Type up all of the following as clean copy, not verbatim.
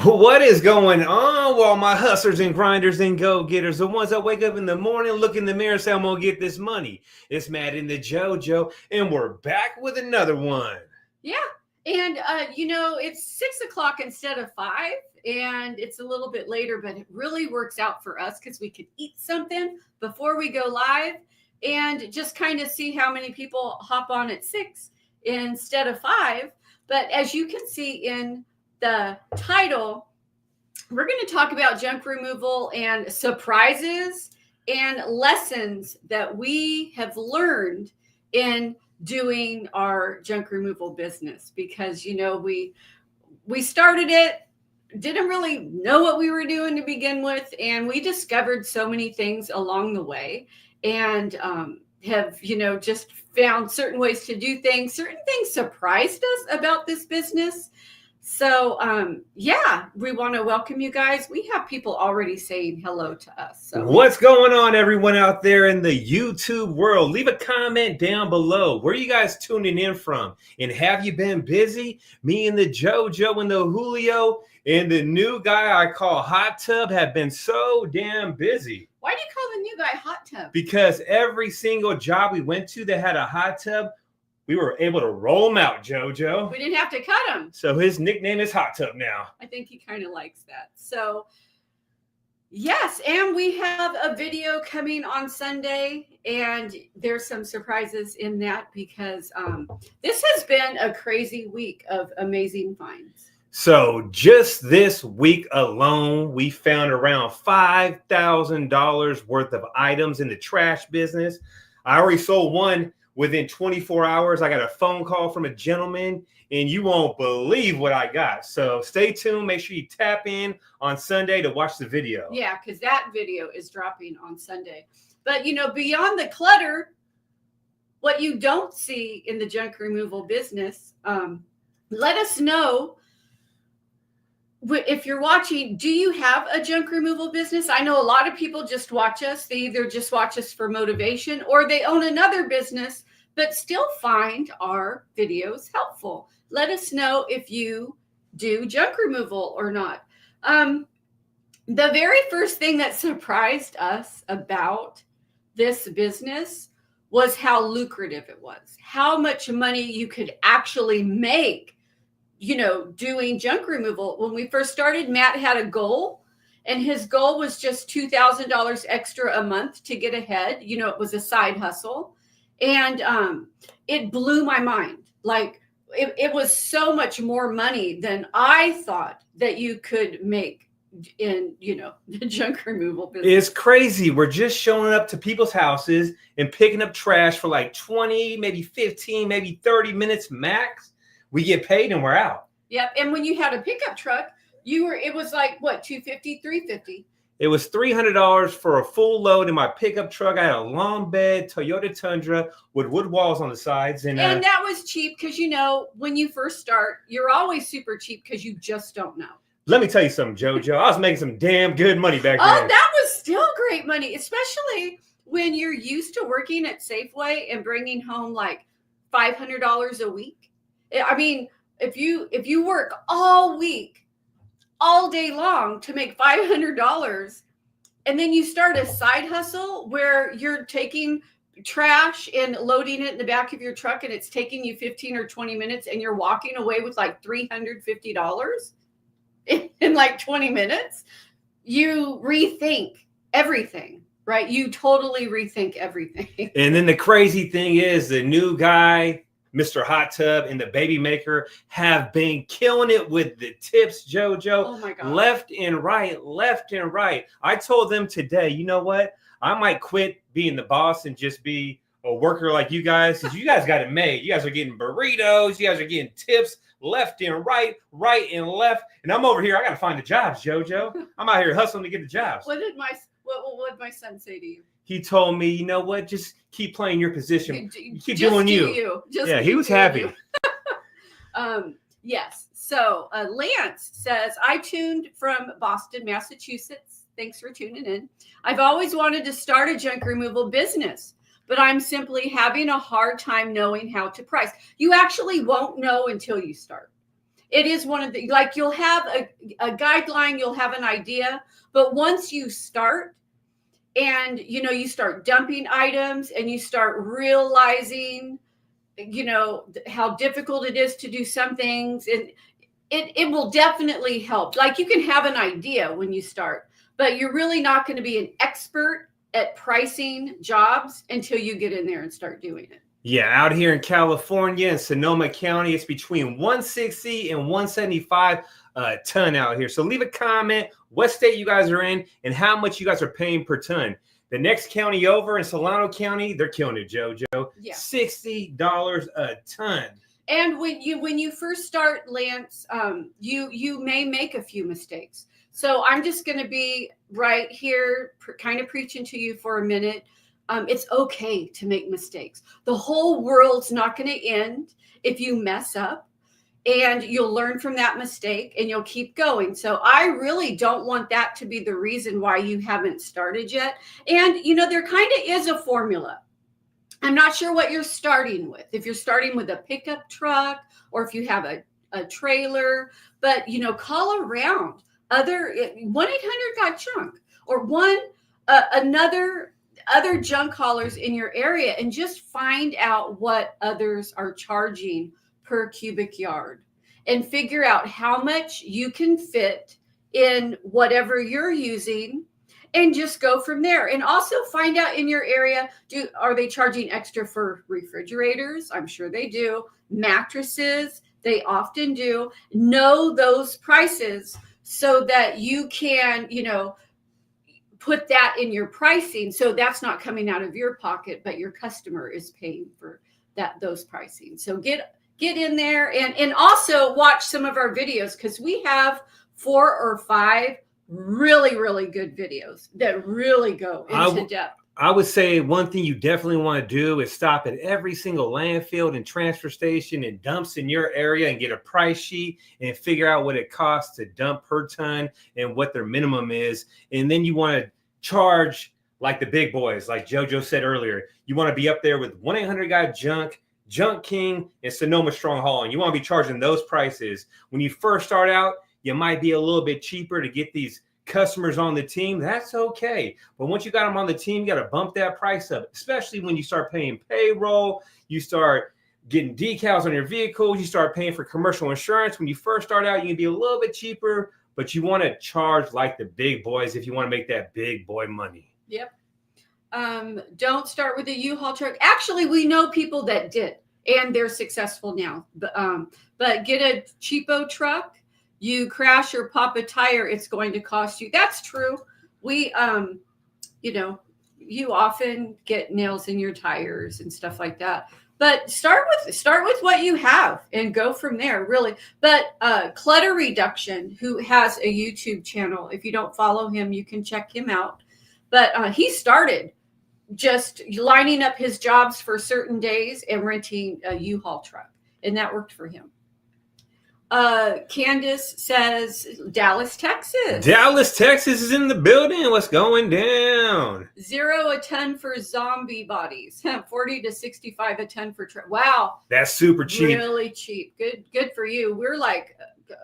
What is going on? Well, my hustlers and grinders and go-getters, the ones that wake up in the morning, look in the mirror and say, I'm going to get this money. It's Matt and the JoJo, and we're back with another one. Yeah. And, it's 6 o'clock instead of 5, and it's a little bit later, but it really works out for us because we could eat something before we go live and just kind of see how many people hop on at 6 instead of 5. But as you can see in the title, we're going to talk about junk removal and surprises and lessons that we have learned in doing our junk removal business, because we started it, didn't really know what we were doing to begin with, and we discovered so many things along the way, and have just found certain ways to do things. Certain things surprised us about this business. So, we want to welcome you guys. We have people already saying hello to us. So, what's going on, everyone out there in the YouTube world? Leave a comment down below. Where are you guys tuning in from? And have you been busy? Me and the JoJo and the Julio and the new guy I call Hot Tub have been so damn busy. Why do you call the new guy Hot Tub? Because every single job we went to that had a hot tub, we were able to roll him out, JoJo. We didn't have to cut him. So his nickname is Hot Tub now. I think he kind of likes that. So, yes, and we have a video coming on Sunday, and there's some surprises in that because this has been a crazy week of amazing finds. So just this week alone, we found around $5,000 worth of items in the trash business. I already sold one. Within 24 hours, I got a phone call from a gentleman, and you won't believe what I got. So stay tuned. Make sure you tap in on Sunday to watch the video. Yeah, because that video is dropping on Sunday. But, beyond the clutter, what you don't see in the junk removal business, let us know. If you're watching, do you have a junk removal business? I know a lot of people just watch us. They either just watch us for motivation, or they own another business but still find our videos helpful. Let us know if you do junk removal or not. The very first thing that surprised us about this business was how lucrative it was, how much money you could actually make doing junk removal. When we first started, Matt had a goal, and his goal was just $2,000 extra a month to get ahead. It was a side hustle, and it blew my mind. Like it was so much more money than I thought that you could make in, the junk removal business. It's crazy. We're just showing up to people's houses and picking up trash for like 20, maybe 15, maybe 30 minutes max. We get paid and we're out. Yep. And when you had a pickup truck, it was like what, $250, $350? It was $300 for a full load in my pickup truck. I had a long bed Toyota Tundra with wood walls on the sides. And that was cheap because, when you first start, you're always super cheap because you just don't know. Let me tell you something, JoJo. I was making some damn good money back then. Oh, that was still great money, especially when you're used to working at Safeway and bringing home like $500 a week. I mean, if you work all week, all day long to make $500, and then you start a side hustle where you're taking trash and loading it in the back of your truck, and it's taking you 15 or 20 minutes, and you're walking away with like $350 in like 20 minutes, you rethink everything. Right? You totally rethink everything. And then the crazy thing is the new guy, Mr. Hot Tub, and the baby maker have been killing it with the tips, JoJo. Oh my God. Left and right. I told them today, you know what? I might quit being the boss and just be a worker like you guys, because you guys got it made. You guys are getting burritos. You guys are getting tips left and right and left. And I'm over here. I got to find the jobs, JoJo. I'm out here hustling to get the jobs. What did my son say to you? He told me, you know what? Just keep playing your position. Keep doing you. Yeah, he was happy. Yes. So Lance says, I tuned from Boston, Massachusetts. Thanks for tuning in. I've always wanted to start a junk removal business, but I'm simply having a hard time knowing how to price. You actually won't know until you start. It is one of the, like, you'll have a guideline, you'll have an idea, but once you start and, you know, you start dumping items and you start realizing, you know, how difficult it is to do some things, and it will definitely help. Like, you can have an idea when you start, but you're really not going to be an expert at pricing jobs until you get in there and start doing it. Yeah, out here in California in Sonoma County, it's between 160 and 175 a ton out here. So leave a comment what state you guys are in and how much you guys are paying per ton. The next county over in Solano County, they're killing it, JoJo. Yeah. $60 a ton. And when you first start, Lance, you may make a few mistakes. So I'm just going to be right here, kind of preaching to you for a minute. It's okay to make mistakes. The whole world's not going to end if you mess up, and you'll learn from that mistake and you'll keep going. So I really don't want that to be the reason why you haven't started yet. And, you know, there kind of is a formula. I'm not sure what you're starting with. If you're starting with a pickup truck or if you have a trailer, but, you know, call around other 1-800-GOT-JUNK or other junk haulers in your area and just find out what others are charging per cubic yard and figure out how much you can fit in whatever you're using and just go from there. And also find out in your area, are they charging extra for refrigerators? I'm sure they do. Mattresses, they often do. Know those prices so that you can, you know, put that in your pricing. So that's not coming out of your pocket, but your customer is paying for those pricing. So get in there and also watch some of our videos, because we have 4 or 5 really, really good videos that really go into depth. I would say one thing you definitely want to do is stop at every single landfill and transfer station and dumps in your area and get a price sheet and figure out what it costs to dump per ton and what their minimum is. And then you want to charge like the big boys, like JoJo said earlier. You want to be up there with 1-800-GOT-JUNK, Junk King, and Sonoma Strong hauling. You want to be charging those prices. When you first start out, you might be a little bit cheaper to get these customers on the team. That's okay. But once you got them on the team, you got to bump that price up, especially when you start paying payroll, you start getting decals on your vehicles, you start paying for commercial insurance. When you first start out, you can be a little bit cheaper, but you want to charge like the big boys if you want to make that big boy money. Yep. Don't start with a U-Haul truck. Actually, we know people that did, and they're successful now. But get a cheapo truck. You crash or pop a tire, it's going to cost you. That's true. We, you know, you often get nails in your tires and stuff like that. But start with what you have and go from there, really. But Clutter Reduction, who has a YouTube channel, if you don't follow him, you can check him out. But he started just lining up his jobs for certain days and renting a U-Haul truck, and that worked for him. Candace says Dallas, Texas. Dallas, Texas is in the building. What's going down? $0 a ton for zombie bodies. 40 to 65 a ton for wow. That's super cheap. Really cheap. Good for you. We're like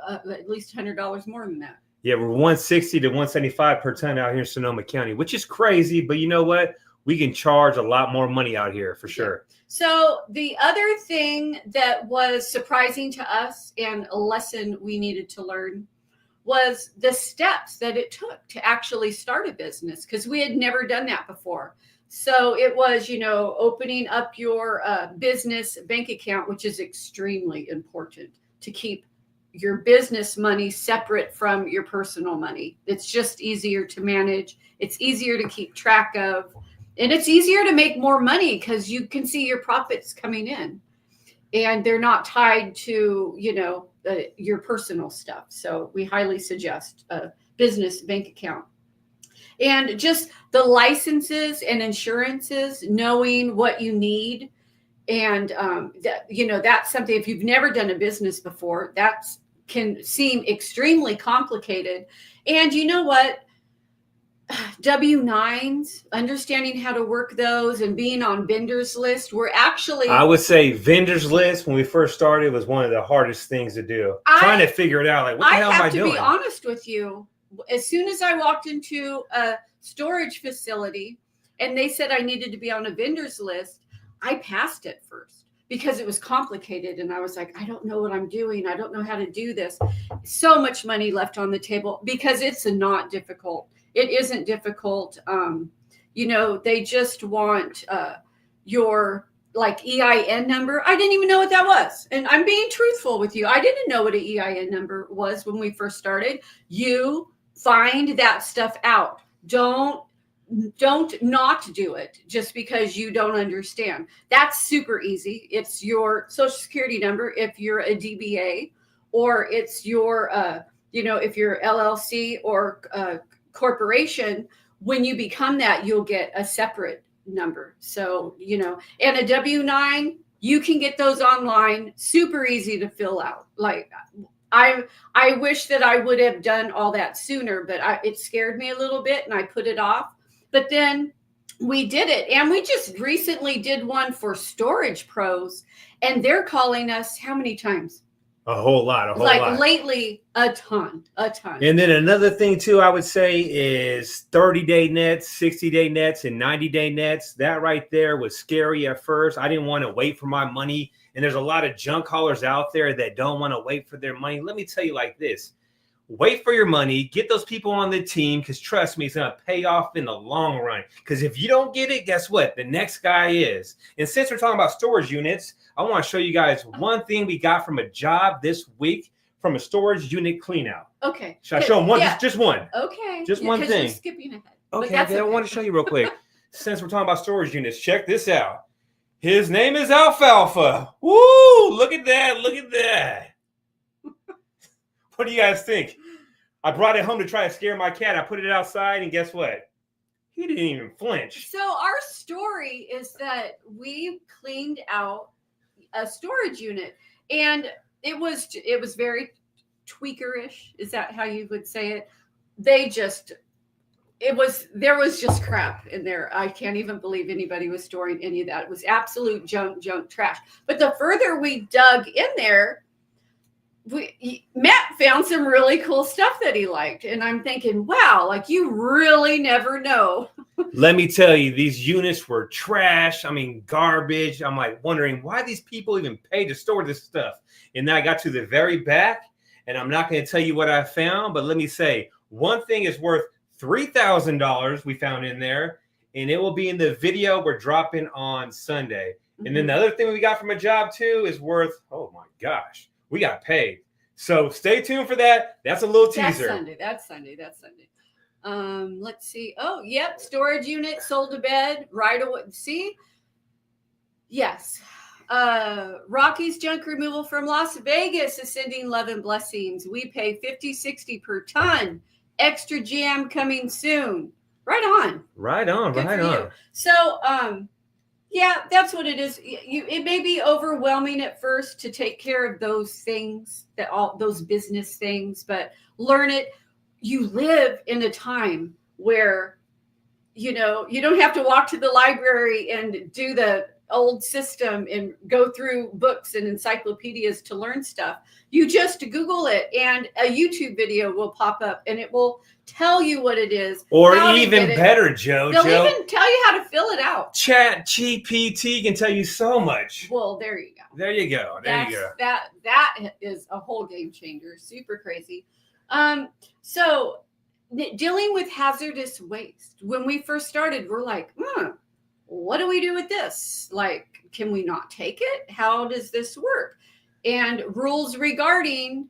at least $100 more than that. Yeah, we're 160 to 175 per ton out here in Sonoma County, which is crazy. But you know what? We can charge a lot more money out here for sure. So the other thing that was surprising to us and a lesson we needed to learn was the steps that it took to actually start a business, because we had never done that before. So it was, you know, opening up your business bank account, which is extremely important to keep your business money separate from your personal money. It's just easier to manage. It's easier to keep track of. And it's easier to make more money because you can see your profits coming in and they're not tied to, you know, your personal stuff. So we highly suggest a business bank account. And just the licenses and insurances, knowing what you need. And, you know, that's something, if you've never done a business before, that can seem extremely complicated. And you know what? W-9s, understanding how to work those and being on vendors list. We're actually, I would say vendors list when we first started was one of the hardest things to do. Trying to figure it out. Like, what the hell am I doing? I have to be honest with you. As soon as I walked into a storage facility and they said I needed to be on a vendors list, I passed it first because it was complicated. And I was like, I don't know what I'm doing. I don't know how to do this. So much money left on the table because it's not difficult. It isn't difficult. They just want your like EIN number. I didn't even know what that was. And I'm being truthful with you. I didn't know what an EIN number was when we first started. You find that stuff out. Don't not do it just because you don't understand. That's super easy. It's your social security number if you're a DBA, or it's your if you're LLC or corporation. When you become that, you'll get a separate number. So, and a W-9, you can get those online, super easy to fill out. Like I wish that I would have done all that sooner, but it scared me a little bit and I put it off. But then we did it. And we just recently did one for Storage Pros, and they're calling us how many times? A whole lot. Lately, a ton. And then another thing too, I would say is 30-day nets, 60-day nets, and 90-day nets. That right there was scary at first. I didn't want to wait for my money. And there's a lot of junk haulers out there that don't want to wait for their money. Let me tell you like this. Wait for your money. Get those people on the team, because trust me, it's going to pay off in the long run. Because if you don't get it, guess what? The next guy is. And since we're talking about storage units, I want to show you guys one thing we got from a job this week from a storage unit clean out. Okay. Should I show them one? Yeah. Just one. Okay. Just one thing. You're skipping ahead. Okay. I want to show you real quick. Since we're talking about storage units, check this out. His name is Alfalfa. Woo! Look at that. Look at that. What do you guys think? I brought it home to try to scare my cat. I put it outside, and guess what? He didn't even flinch. So our story is that we cleaned out a storage unit, and it was very tweakerish. Is that how you would say it? There was just crap in there. I can't even believe anybody was storing any of that. It was absolute junk trash. But the further we dug in there, Matt found some really cool stuff that he liked. And I'm thinking, wow, like you really never know. Let me tell you, these units were trash. I mean, garbage. I'm like wondering why these people even pay to store this stuff. And then I got to the very back, and I'm not going to tell you what I found, but let me say, one thing is worth $3,000 we found in there, and it will be in the video we're dropping on Sunday. Mm-hmm. And then the other thing we got from a job too is worth, oh my gosh, we got paid. So stay tuned for that. That's a little teaser. That's Sunday. Let's see. Oh, yep. Storage unit sold to bed right away. See? Yes. Rocky's Junk Removal from Las Vegas is sending love and blessings. We pay $50-$60 per ton. Extra jam coming soon. Right on. So, yeah, that's what it is. It may be overwhelming at first to take care of those things, those business things, but learn it. You live in a time where, you don't have to walk to the library and do the old system and go through books and encyclopedias to learn stuff. You just Google it, and a YouTube video will pop up, and it will tell you what it is. Or even better, Joe. They'll even tell you how to fill it out. Chat GPT can tell you so much. Well, there you go. There you go. That is a whole game changer. Super crazy. So dealing with hazardous waste. When we first started, we're like, what do we do with this? Like, can we not take it? How does this work? And rules regarding,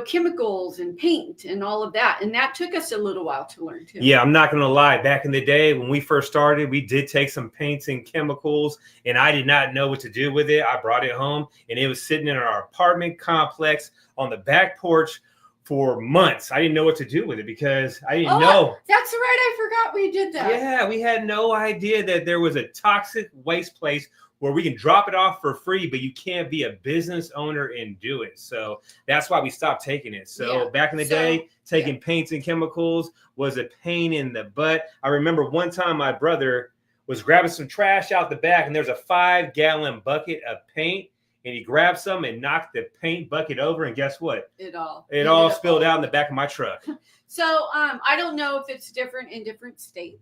chemicals and paint and all of that. And that took us a little while to learn too. Yeah, I'm not going to lie. Back in the day when we first started, we did take some paints and chemicals, and I did not know what to do with it. I brought it home, and it was sitting in our apartment complex on the back porch for months. I didn't know what to do with it because I didn't know. That's right. I forgot we did that. Yeah, we had no idea that there was a toxic waste place where we can drop it off for free, but you can't be a business owner and do it. So that's why we stopped taking it. So back in the day, taking paints and chemicals was a pain in the butt. I remember one time my brother was grabbing some trash out the back, and there's a 5-gallon bucket of paint, and he grabbed some and knocked the paint bucket over, and guess what? It all spilled out in the back of my truck. So I don't know if it's different in different states,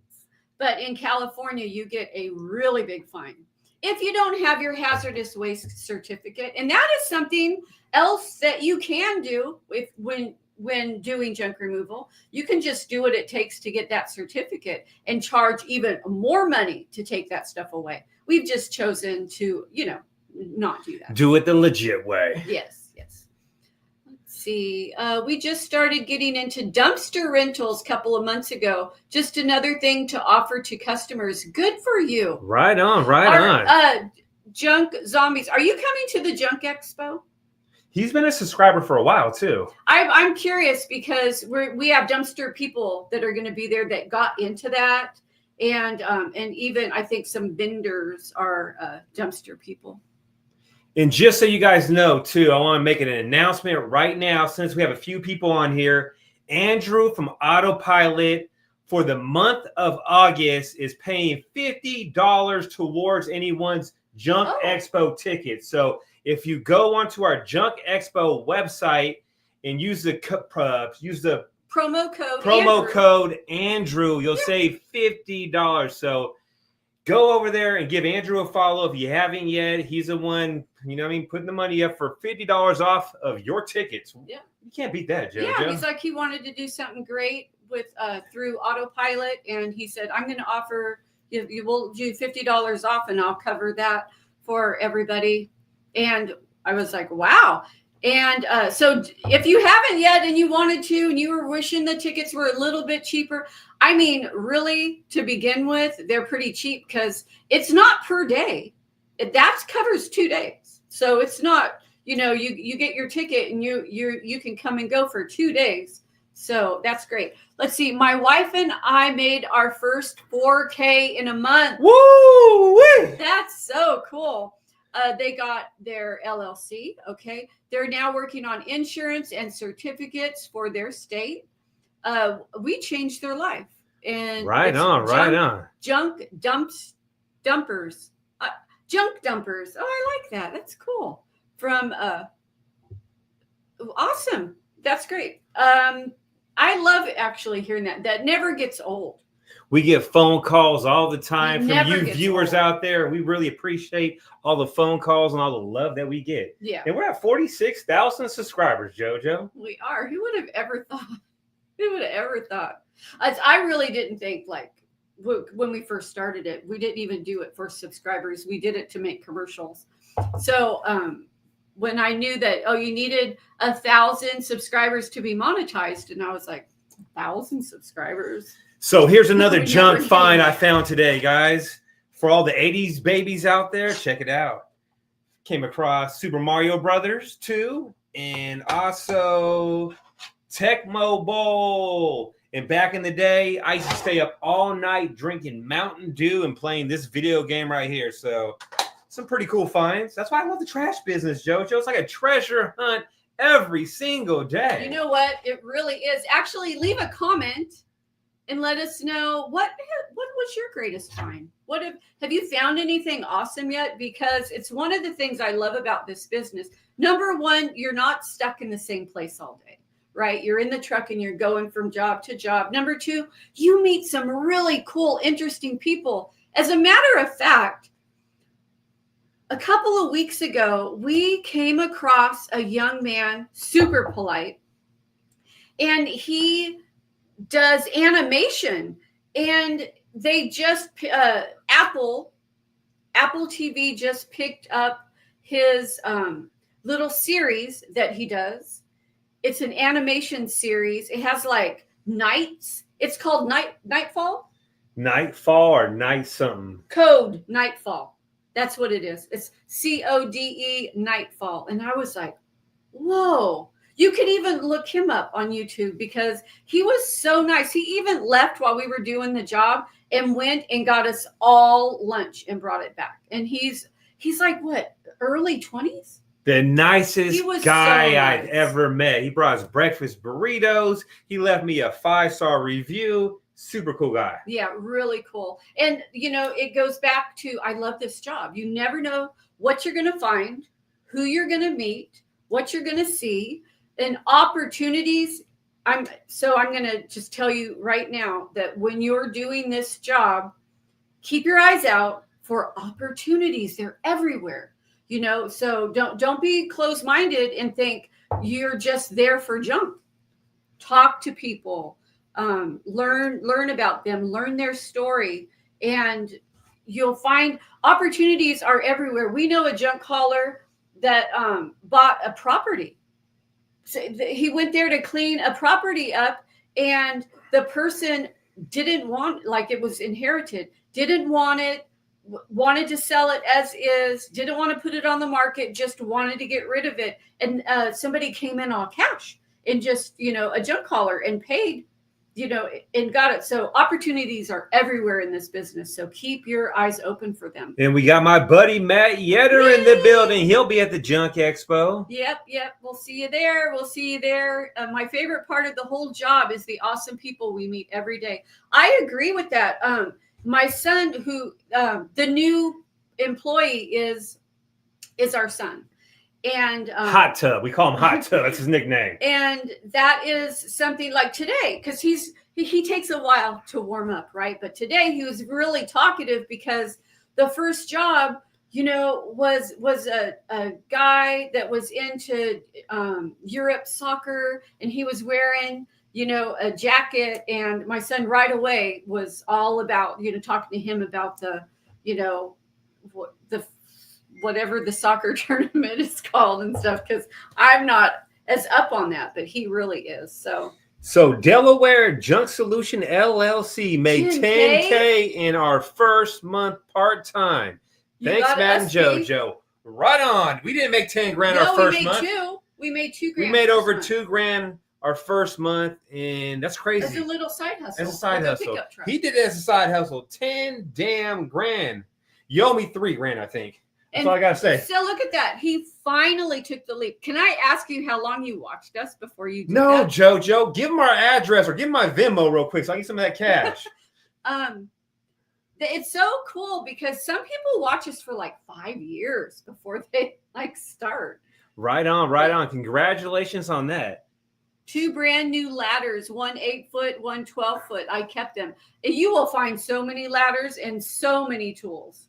but in California, you get a really big fine if you don't have your hazardous waste certificate. And that is something else that you can do when doing junk removal. You can just do what it takes to get that certificate and charge even more money to take that stuff away. We've just chosen to, not do that. Do it the legit way. Yes. Let's see. We just started getting into dumpster rentals a couple of months ago. Just another thing to offer to customers. Good for you. Right on. Junk Zombies. Are you coming to the Junk Expo? He's been a subscriber for a while too. I'm curious because we have dumpster people that are going to be there that got into that, and even I think some vendors are dumpster people. And just so you guys know too, I want to make an announcement right now since we have a few people on here. Andrew from Autopilot for the month of August is paying $50 towards anyone's Junk Expo ticket. So if you go onto our Junk Expo website and use the promo code Andrew, you'll save $50. So go over there and give Andrew a follow if you haven't yet. He's the one, putting the money up for $50 off of your tickets. Yeah, you can't beat that, Jojo. Yeah, he's like he wanted to do something great with through Autopilot, and he said, "I'm going to offer you will do $50 off, and I'll cover that for everybody." And I was like, wow. And so if you haven't yet and you wanted to and you were wishing the tickets were a little bit cheaper, I mean, really, to begin with, they're pretty cheap because it's not per day. That covers 2 days. So it's not, you get your ticket and you can come and go for 2 days. So that's great. Let's see. My wife and I made our first 4K in a month. Woo! That's so cool. They got their LLC. Okay. They're now working on insurance and certificates for their state. We changed their life. And right on. Junk dumpers. Junk dumpers. Oh, I like that. That's cool. From awesome. That's great. I love actually hearing that. That never gets old. We get phone calls all the time from you viewers out there. We really appreciate all the phone calls and all the love that we get. Yeah. And we're at 46,000 subscribers, Jojo. We are. Who would have ever thought? Who would have ever thought? I really didn't think, like, when we first started it, we didn't even do it for subscribers. We did it to make commercials. So when I knew that, you needed 1,000 subscribers to be monetized, and I was like, 1,000 subscribers? So here's another junk find I found today, guys. For all the 80s babies out there, check it out. Came across Super Mario Brothers 2 and also Tecmo Bowl. And back in the day, I used to stay up all night drinking Mountain Dew and playing this video game right here. So some pretty cool finds. That's why I love the trash business, Jojo. It's like a treasure hunt every single day. You know what? It really is. Actually, leave a comment and let us know what was your greatest find. Have you found anything awesome yet? Because it's one of the things I love about this business. Number one, you're not stuck in the same place all day, right? You're in the truck and you're going from job to job. Number two, you meet some really cool, interesting people. As a matter of fact, a couple of weeks ago, we came across a young man, super polite, and he does animation, and they just Apple TV just picked up his little series that he does. It's an animation series. It has like nights. It's called Nightfall or Night something. Code Nightfall. That's what it is. It's CODE Nightfall. And I was like, whoa. You could even look him up on YouTube because he was so nice. He even left while we were doing the job and went and got us all lunch and brought it back. And he's he's like, what, early 20s? The nicest He was guy so I've nice. ever met. He brought us breakfast burritos. He left me a 5-star review. Super cool guy. Yeah, really cool. And, it goes back to, I love this job. You never know what you're going to find, who you're going to meet, what you're going to see, and opportunities. I'm going to just tell you right now that when you're doing this job, keep your eyes out for opportunities. They're everywhere. So don't be closed-minded and think you're just there for junk. Talk to people, learn about them, learn their story, and you'll find opportunities are everywhere. We know a junk hauler that bought a property. So he went there to clean a property up, and the person didn't want, like it was inherited, didn't want it, wanted to sell it as is, didn't want to put it on the market, just wanted to get rid of it. And somebody came in all cash and just, a junk hauler and paid, and got it. So opportunities are everywhere in this business. So keep your eyes open for them. And we got my buddy Matt Yetter in the building. He'll be at the Junk Expo. Yep. We'll see you there. My favorite part of the whole job is the awesome people we meet every day. I agree with that. My son, who the new employee is our son. And Hot Tub. We call him Hot Tub. That's his nickname. And that is something like today, because he takes a while to warm up, right? But today he was really talkative because the first job, was a guy that was into Europe soccer, and he was wearing, a jacket. And my son right away was all about, talking to him about the, whatever the soccer tournament is called and stuff, because I'm not as up on that, but he really is. So Delaware Junk Solution LLC made 10K in our first month part-time. Thanks, Matt and JoJo. Right on. We didn't make 10 grand our first month. We made $2,000. We made over $2,000 our first month, and that's crazy. That's a little side hustle. That's a side hustle. He did it as a side hustle. 10 damn grand. You owe me $3,000, I think. That's all I gotta say. So look at that. He finally took the leap. Can I ask you how long you watched us before you did No, that? JoJo. Give him our address or give him my Venmo real quick so I get some of that cash. It's so cool because some people watch us for like 5 years before they start. Right on. Congratulations on that. 2 brand new ladders, one 8-foot, one 12-foot. I kept them. You will find so many ladders and so many tools.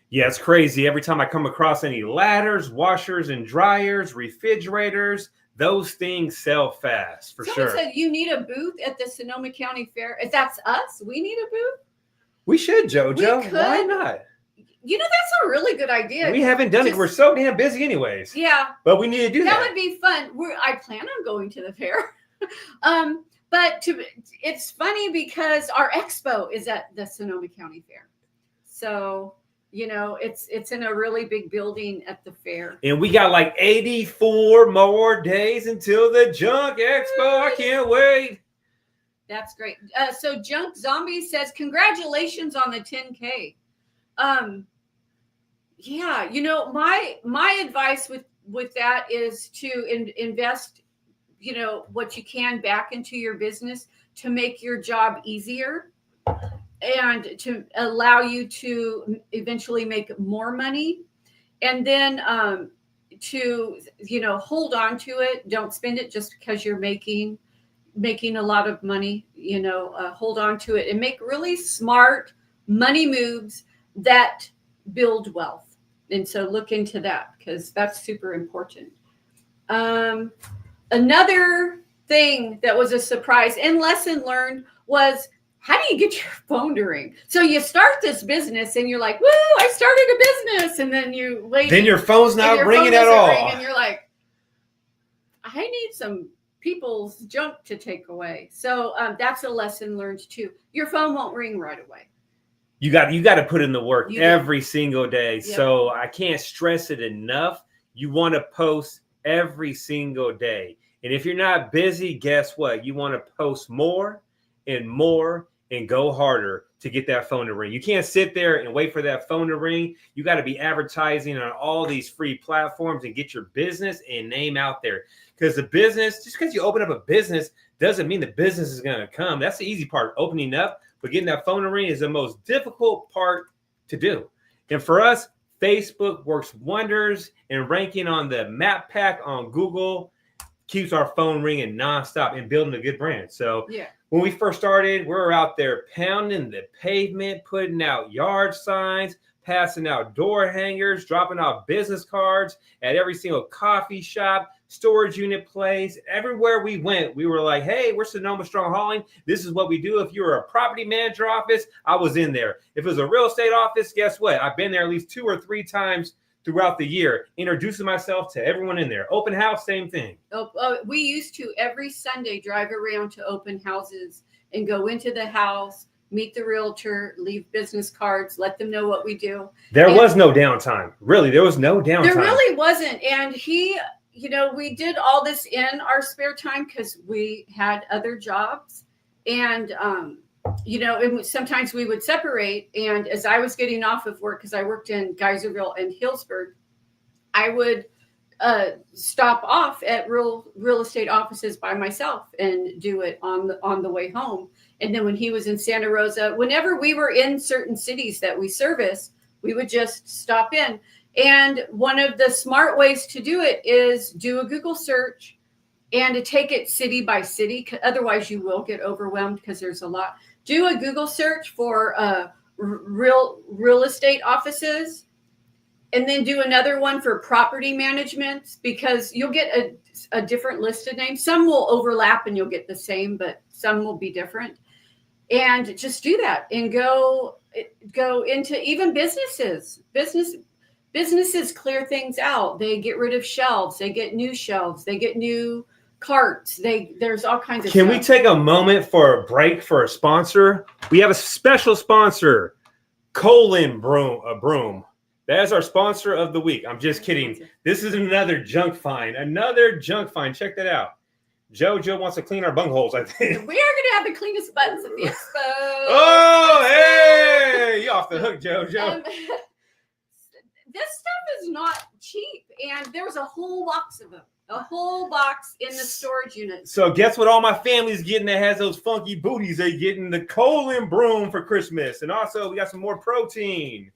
Yeah, it's crazy. Every time I come across any ladders, washers and dryers, refrigerators, those things sell fast for Someone sure. said you need a booth at the Sonoma County Fair. If that's us, we need a booth. We should, JoJo. We could. Why not? That's a really good idea. We haven't done it. We're so damn busy anyways. Yeah. But we need to do that. That would be fun. I plan on going to the fair. But it's funny because our expo is at the Sonoma County Fair. So, it's in a really big building at the fair. And we got like 84 more days until the Junk Expo. I can't wait. That's great. So Junk Zombie says, congratulations on the 10K. Yeah, my advice with that is to invest, what you can back into your business to make your job easier and to allow you to eventually make more money. And then to, hold on to it. Don't spend it just because you're making a lot of money. Hold on to it and make really smart money moves that build wealth. And so look into that because that's super important. Another thing that was a surprise and lesson learned was, how do you get your phone to ring? So you start this business and you're like, woo, I started a business. And then you wait. Then your phone's not ringing at all. And you're like, I need some people's junk to take away. So that's a lesson learned too. Your phone won't ring right away. You got to put in the work every single day. Yep. So I can't stress it enough. You want to post every single day. And if you're not busy, guess what? You want to post more and more and go harder. to get that phone to ring. You can't sit there and wait for that phone to ring. You got to be advertising on all these free platforms and get your business and name out there. Because the business, just because you open up a business doesn't mean the business is going to come. That's the easy part, opening up. But getting that phone to ring is the most difficult part to do. And for us, Facebook works wonders, and ranking on the map pack on Google keeps our phone ringing nonstop and building a good brand. So when we first started, we were out there pounding the pavement, putting out yard signs, passing out door hangers, dropping off business cards at every single coffee shop, storage unit place. Everywhere we went, we were like, hey, we're Sonoma Strong Hauling. This is what we do. If you were a property manager office, I was in there. If it was a real estate office, guess what? I've been there at least 2 or 3 times throughout the year, introducing myself to everyone in there. Open house, same thing. We used to every Sunday drive around to open houses and go into the house, meet the realtor, leave business cards, let them know what we do. There was no downtime. Really, there was no downtime. There really wasn't. And we did all this in our spare time because we had other jobs. And, and sometimes we would separate. And as I was getting off of work, because I worked in Geyserville and Hillsburg, I would stop off at real estate offices by myself and do it on the way home. And then when he was in Santa Rosa, whenever we were in certain cities that we service, we would just stop in. And one of the smart ways to do it is do a Google search and to take it city by city. Otherwise, you will get overwhelmed because there's a lot. Do a Google search for real estate offices, and then do another one for property management, because you'll get a different list of names. Some will overlap and you'll get the same, but some will be different. And just do that and go into even businesses. Businesses clear things out. They get rid of shelves. They get new shelves. They get new carts. There's all kinds of stuff. Can we take a moment for a break for a sponsor? We have a special sponsor, Colin Broom. That's our sponsor of the week. I'm just kidding. This is another junk find. Check that out. JoJo wants to clean our bungholes, I think. We are going to have the cleanest buttons at the expo. Oh, hey! You off the hook, JoJo. This stuff is not cheap, and there's a whole box of them. A whole box in the storage unit. So guess what all my family's getting that has those funky booties? They getting the Colin Broom for Christmas. And also, we got some more protein.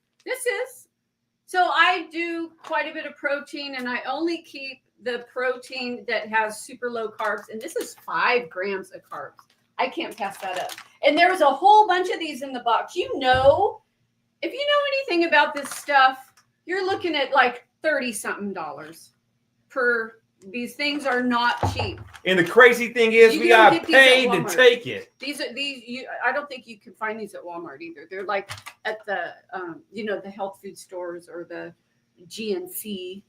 So I do quite a bit of protein, and I only keep the protein that has super low carbs. And this is 5 grams of carbs. I can't pass that up. And there was a whole bunch of these in the box. If you know anything about this stuff, you're looking at like $30-something per. These things are not cheap. And the crazy thing is, we got paid to take it. I don't think you can find these at Walmart either. They're like at the, the health food stores or the GNC.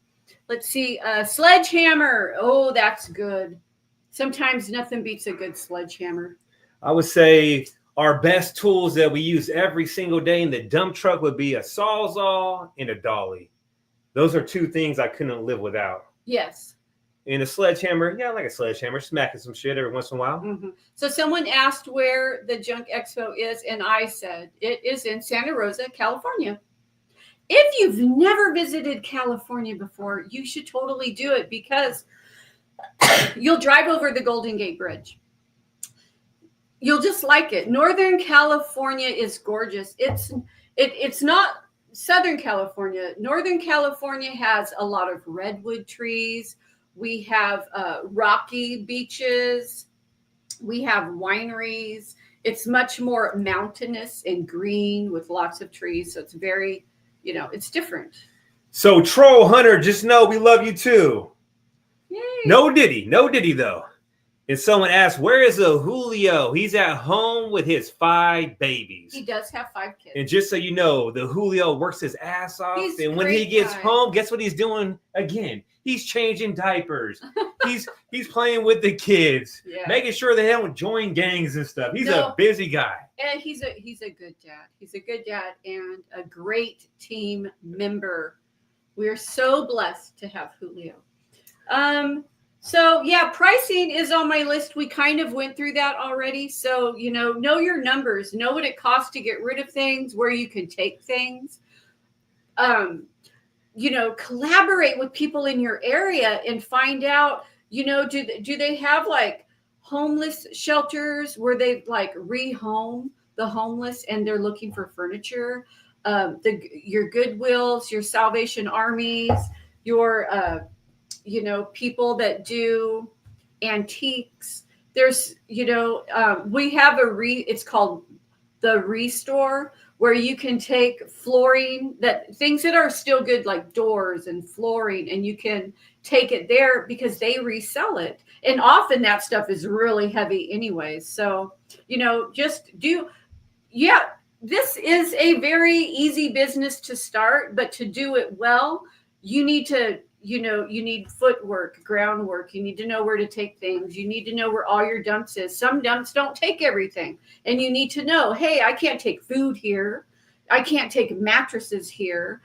Let's see, sledgehammer. Oh, that's good. Sometimes nothing beats a good sledgehammer. I would say our best tools that we use every single day in the dump truck would be a Sawzall and a dolly. Those are 2 things I couldn't live without. Yes. And a sledgehammer, I like a sledgehammer, smacking some shit every once in a while. Mm-hmm. So someone asked where the Junk Expo is, and I said it is in Santa Rosa, California. If you've never visited California before, you should totally do it, because you'll drive over the Golden Gate Bridge. You'll just like it. Northern California is gorgeous. It's not Southern California. Northern California has a lot of redwood trees. We have rocky beaches. We have wineries. It's much more mountainous and green with lots of trees. So it's very, it's different. So Troll Hunter, just know we love you too. Yay. No Diddy though. And someone asked, where is Julio? He's at home with his 5 babies. He does have 5 kids. And just so you know, the Julio works his ass off. And when he gets home, guess what he's doing again? He's changing diapers. he's playing with the kids, making sure they don't join gangs and stuff. He's a busy guy. And he's a good dad. He's a good dad and a great team member. We are so blessed to have Julio. So yeah, pricing is on my list. We kind of went through that already. So, know your numbers, know what it costs to get rid of things, where you can take things. Collaborate with people in your area and find out, do they have like homeless shelters where they like rehome the homeless and they're looking for furniture? Your Goodwills, your Salvation Armies, your people that do antiques. There's, we have it's called the Restore, where you can take flooring, things that are still good, like doors and flooring, and you can take it there because they resell it. And often that stuff is really heavy anyways. So, this is a very easy business to start, but to do it well, you need to, you need footwork, groundwork. You need to know where to take things. You need to know where all your dumps is. Some dumps don't take everything. And you need to know, hey, I can't take food here. I can't take mattresses here.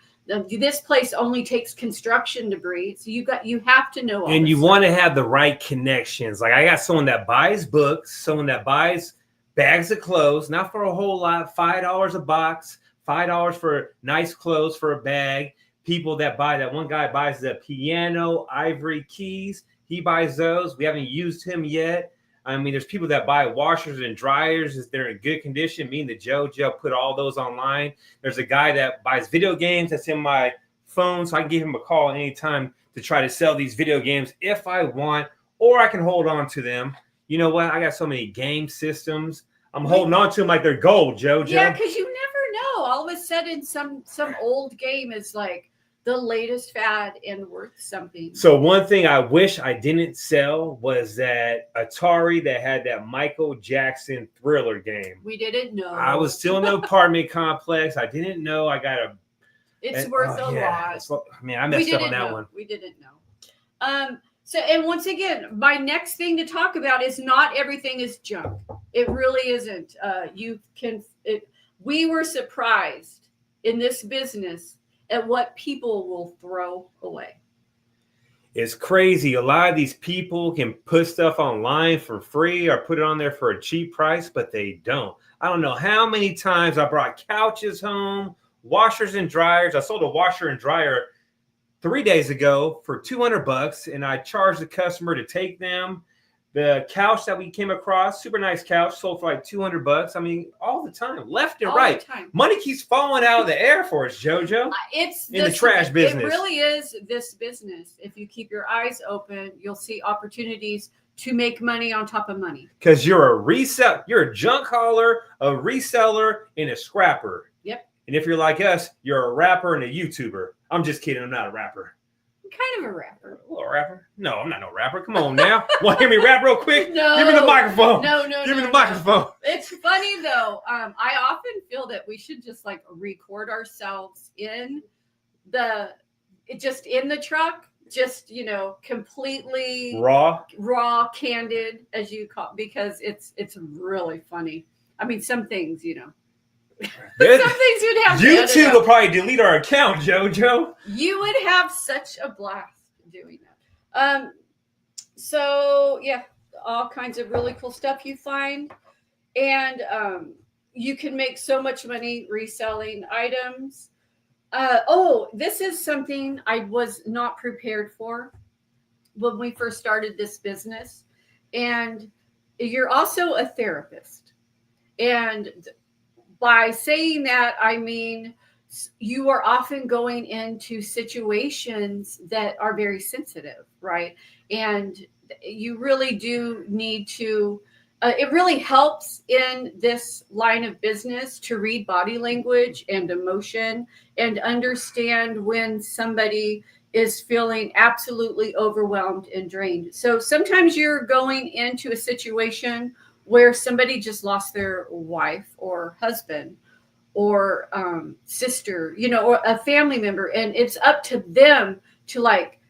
This place only takes construction debris. So you have to know all and this you stuff. want to have the right connections. Like I got someone that buys books, someone that buys bags of clothes, not for a whole lot, $5 a box, $5 for nice clothes for a bag. People that buy that, one guy buys the piano, ivory keys. He buys those. We haven't used him yet. I mean, there's people that buy washers and dryers if they're in good condition. Me and the JoJo put all those online. There's a guy that buys video games that's in my phone, so I can give him a call anytime to try to sell these video games if I want, or I can hold on to them. You know what? I got so many game systems. I'm holding on to them like they're gold, JoJo. Yeah, because you never know. All of a sudden, some old game is like the latest fad and worth something. So one thing I wish I didn't sell was that Atari that had that Michael Jackson Thriller game. We didn't know. I was still in the apartment complex. I didn't know. I got a. It's worth a lot. Man, I messed up on that one. We didn't know. So, and once again, my next thing to talk about is not everything is junk. It really isn't. We were surprised in this business at what people will throw away. It's crazy. A lot of these people can put stuff online for free or put it on there for a cheap price, but they don't. I don't know how many times I brought couches home, washers and dryers. I sold a washer and dryer 3 days ago for $200, and I charged the customer to take them. The couch that we came across, super nice couch, sold for like $200. I mean, all the time, left and right. Money keeps falling out of the air for us, JoJo. It's in the trash business. It really is this business. If you keep your eyes open, you'll see opportunities to make money on top of money. Because you're a junk hauler, a reseller, and a scrapper. Yep. And if you're like us, you're a rapper and a YouTuber. I'm just kidding. I'm not a rapper. Kind of a rapper. A little rapper? No, I'm not no rapper. Come on now. Want to hear me rap real quick? No. Give me the microphone. No. Give me the microphone. It's funny though. I often feel that we should just like record ourselves in the truck, just completely raw, candid, as you call, because it's really funny. I mean, some things, some things you'd have YouTube will probably delete our account, JoJo. You would have such a blast doing that. So yeah, all kinds of really cool stuff you find, and you can make so much money reselling items. This is something I was not prepared for when we first started this business, and you're also a therapist, and by saying that, I mean, you are often going into situations that are very sensitive, right? And you really do need to, it really helps in this line of business to read body language and emotion and understand when somebody is feeling absolutely overwhelmed and drained. So sometimes you're going into a situation where somebody just lost their wife or husband or sister, or a family member, and it's up to them to like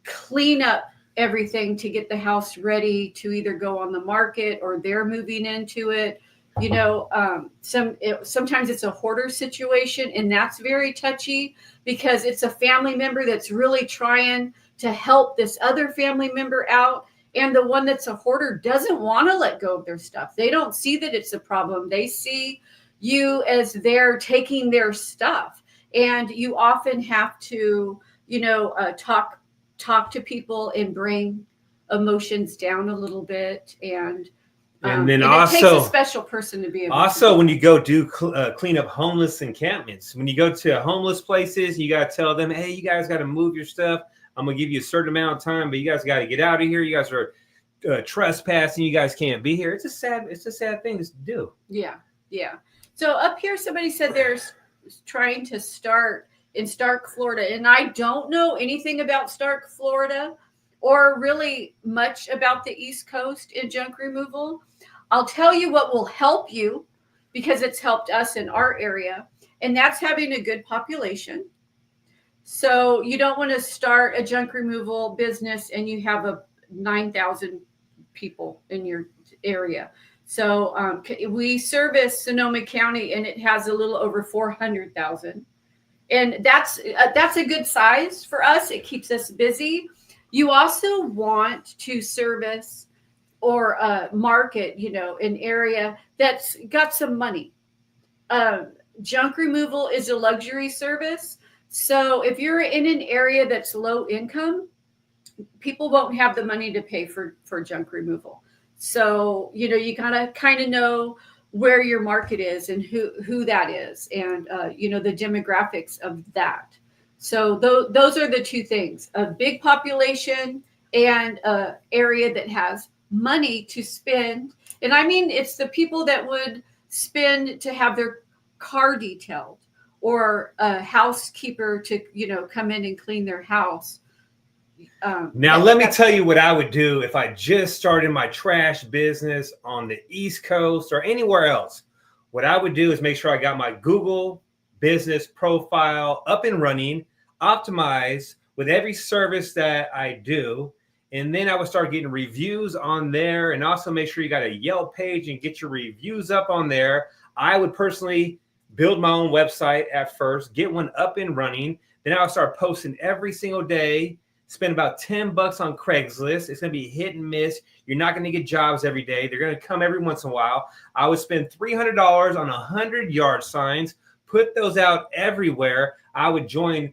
clean up everything to get the house ready to either go on the market or they're moving into it. Sometimes it's a hoarder situation, and that's very touchy because it's a family member that's really trying to help this other family member out. And the one that's a hoarder doesn't want to let go of their stuff. They don't see that it's a problem. They see you as they're taking their stuff. And you often have to, talk to people and bring emotions down a little bit. And then it takes a special person to be able also, when you go do clean up homeless encampments, when you go to homeless places, you got to tell them, hey, you guys got to move your stuff. I'm going to give you a certain amount of time, but you guys got to get out of here. You guys are trespassing. You guys can't be here. It's a sad thing to do. Yeah. Yeah. So up here, somebody said they're trying to start in Stark, Florida. And I don't know anything about Stark, Florida, or really much about the East Coast in junk removal. I'll tell you what will help you, because it's helped us in our area, and that's having a good population. So you don't want to start a junk removal business and you have 9,000 people in your area. So we service Sonoma County, and it has a little over 400,000. And that's a good size for us. It keeps us busy. You also want to service or market, an area that's got some money. Junk removal is a luxury service. So if you're in an area that's low income, people won't have the money to pay for junk removal. So, you gotta kind of know where your market is and who that is, and, the demographics of that. So those are the two things: a big population and a area that has money to spend. And I mean, it's the people that would spend to have their car detailed, or a housekeeper to, come in and clean their house. Now, let me tell you what I would do if I just started my trash business on the East Coast or anywhere else. What I would do is make sure I got my Google business profile up and running, optimized with every service that I do. And then I would start getting reviews on there, and also make sure you got a Yelp page and get your reviews up on there. I would personally build my own website at first, get one up and running. Then I'll start posting every single day. Spend about $10 on Craigslist. It's going to be hit and miss. You're not going to get jobs every day. They're going to come every once in a while. I would spend $300 on 100 yard signs, put those out everywhere. I would join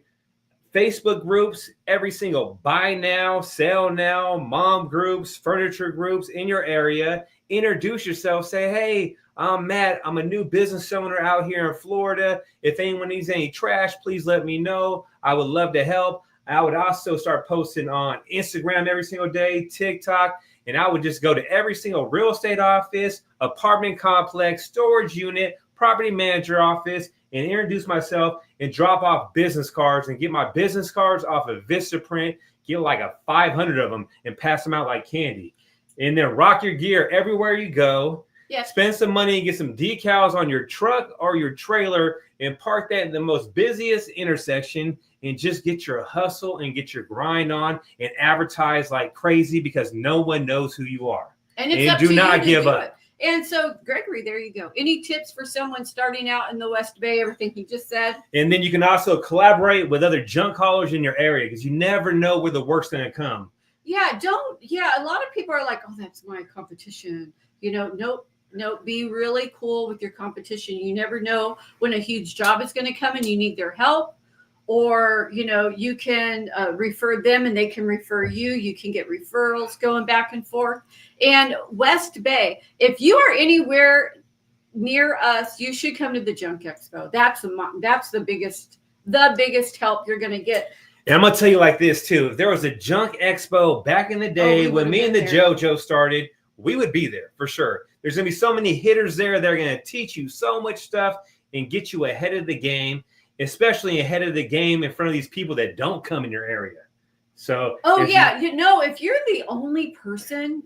Facebook groups, every single buy now, sell now, mom groups, furniture groups in your area. Introduce yourself. Say, hey, I'm Matt. I'm a new business owner out here in Florida. If anyone needs any trash, please let me know. I would love to help. I would also start posting on Instagram every single day, TikTok, and I would just go to every single real estate office, apartment complex, storage unit, property manager office, and introduce myself and drop off business cards and get my business cards off of Vistaprint, get like 500 of them and pass them out like candy. And then rock your gear everywhere you go. Yes. Spend some money and get some decals on your truck or your trailer and park that in the most busiest intersection, and just get your hustle and get your grind on and advertise like crazy, because no one knows who you are. And it's up to you to give up. And so, Gregory, there you go. Any tips for someone starting out in the West Bay, everything you just said? And then you can also collaborate with other junk haulers in your area, because you never know where the work's going to come. Yeah, a lot of people are like, oh, that's my competition. Nope, be really cool with your competition. You never know when a huge job is going to come and you need their help. Or, you can refer them and they can refer you. You can get referrals going back and forth. And West Bay, if you are anywhere near us, you should come to the Junk Expo. That's the biggest help you're going to get. And I'm going to tell you like this, too. If there was a Junk Expo back in the day when me and the JoJo started, we would be there for sure. There's going to be so many hitters there. They're going to teach you so much stuff and get you ahead of the game, especially ahead of the game in front of these people that don't come in your area. So, if you're the only person,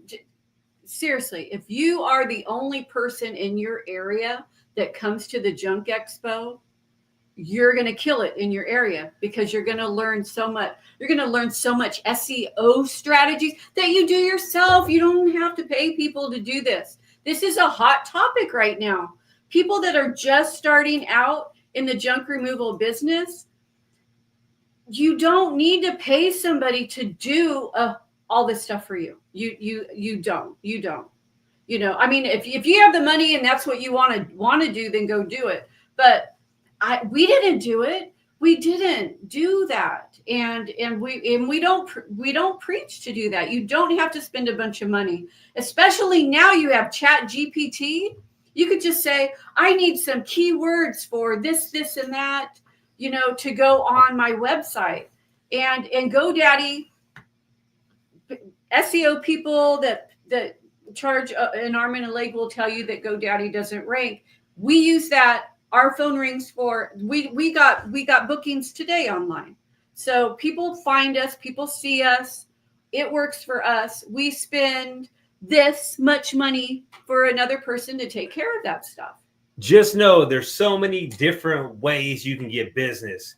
seriously, if you are the only person in your area that comes to the Junk Expo, you're going to kill it in your area, because you're going to learn so much. You're going to learn so much SEO strategies that you do yourself. You don't have to pay people to do this. This is a hot topic right now. People that are just starting out in the junk removal business, you don't need to pay somebody to do all this stuff for you. You don't. You know, I mean, if you have the money and that's what you want to do, then go do it. But we didn't do it. We didn't do that, and we don't preach to do that. You don't have to spend a bunch of money, especially now you have Chat GPT. You could just say, I need some keywords for this, and that, you know, to go on my website, and GoDaddy, SEO people that charge an arm and a leg will tell you that GoDaddy doesn't rank. We use that. Our phone rings for, we got bookings today online. So people find us, people see us. It works for us. We spend this much money for another person to take care of that stuff. Just know there's so many different ways you can get business.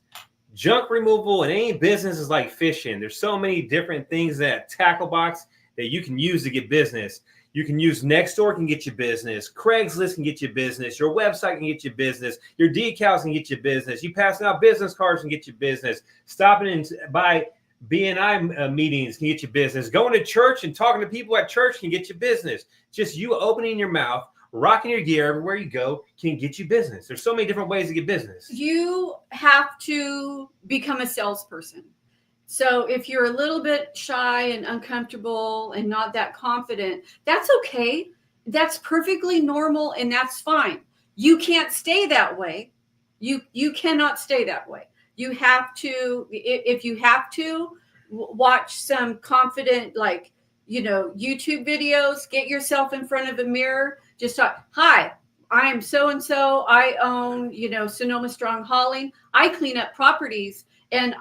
Junk removal and any business is like fishing. There's so many different things that tackle box that you can use to get business. You can use Nextdoor can get you business. Craigslist can get you business. Your website can get you business. Your decals can get you business. You passing out business cards can get you business. Stopping in by BNI meetings can get you business. Going to church and talking to people at church can get you business. Just you opening your mouth, rocking your gear everywhere you go can get you business. There's so many different ways to get business. You have to become a salesperson. So if you're a little bit shy and uncomfortable and not that confident, that's okay. That's perfectly normal and that's fine. You can't stay that way. You cannot stay that way. You have to, if you have to, watch some confident, like, you know, YouTube videos, get yourself in front of a mirror, just talk, hi, I am so-and-so. I own, you know, Sonoma Strong hauling. I clean up properties. And,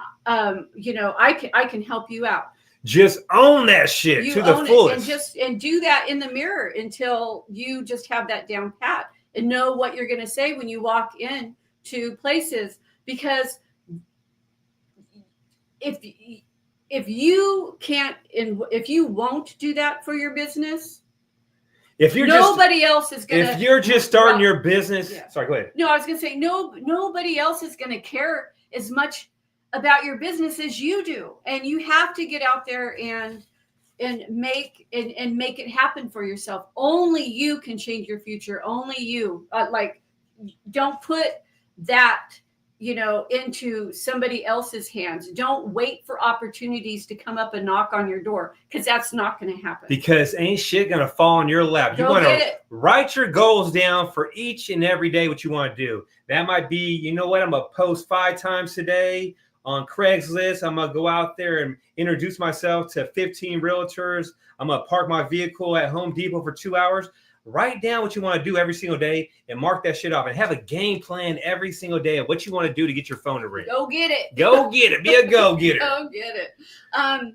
you know, I can help you out. Just own that shit to the fullest. And do that in the mirror until you just have that down pat and know what you're going to say when you walk in to places. Because if you can't, and if you won't do that for your business, if you're just starting your business, yeah. Sorry, go ahead. No, I was going to say nobody else is going to care as much about your business as you do, and you have to get out there and make it happen for yourself. Only you can change your future. Only you. Don't put that, you know, into somebody else's hands. Don't wait for opportunities to come up and knock on your door, because that's not going to happen. Because ain't shit going to fall on your lap. You want to write your goals down for each and every day what you want to do. That might be, you know what, I'm going to post 5 times today on Craigslist. I'm going to go out there and introduce myself to 15 realtors. I'm going to park my vehicle at Home Depot for 2 hours. Write down what you want to do every single day and mark that shit off, and have a game plan every single day of what you want to do to get your phone to ring. Go get it. Go get it. Be a go-getter. Go get it. I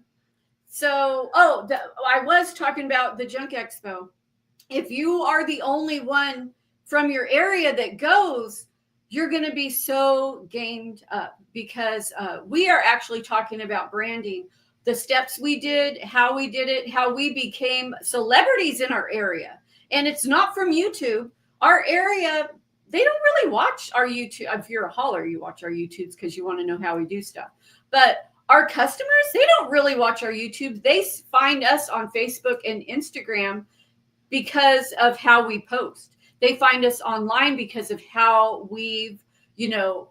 was talking about the Junk Expo. If you are the only one from your area that goes, you're going to be so gamed up, because we are actually talking about branding, the steps we did, how we did it, how we became celebrities in our area. And it's not from YouTube. Our area, they don't really watch our YouTube. If you're a hauler, you watch our YouTubes because you want to know how we do stuff. But our customers, they don't really watch our YouTube. They find us on Facebook and Instagram because of how we post. They find us online because of how we've, you know,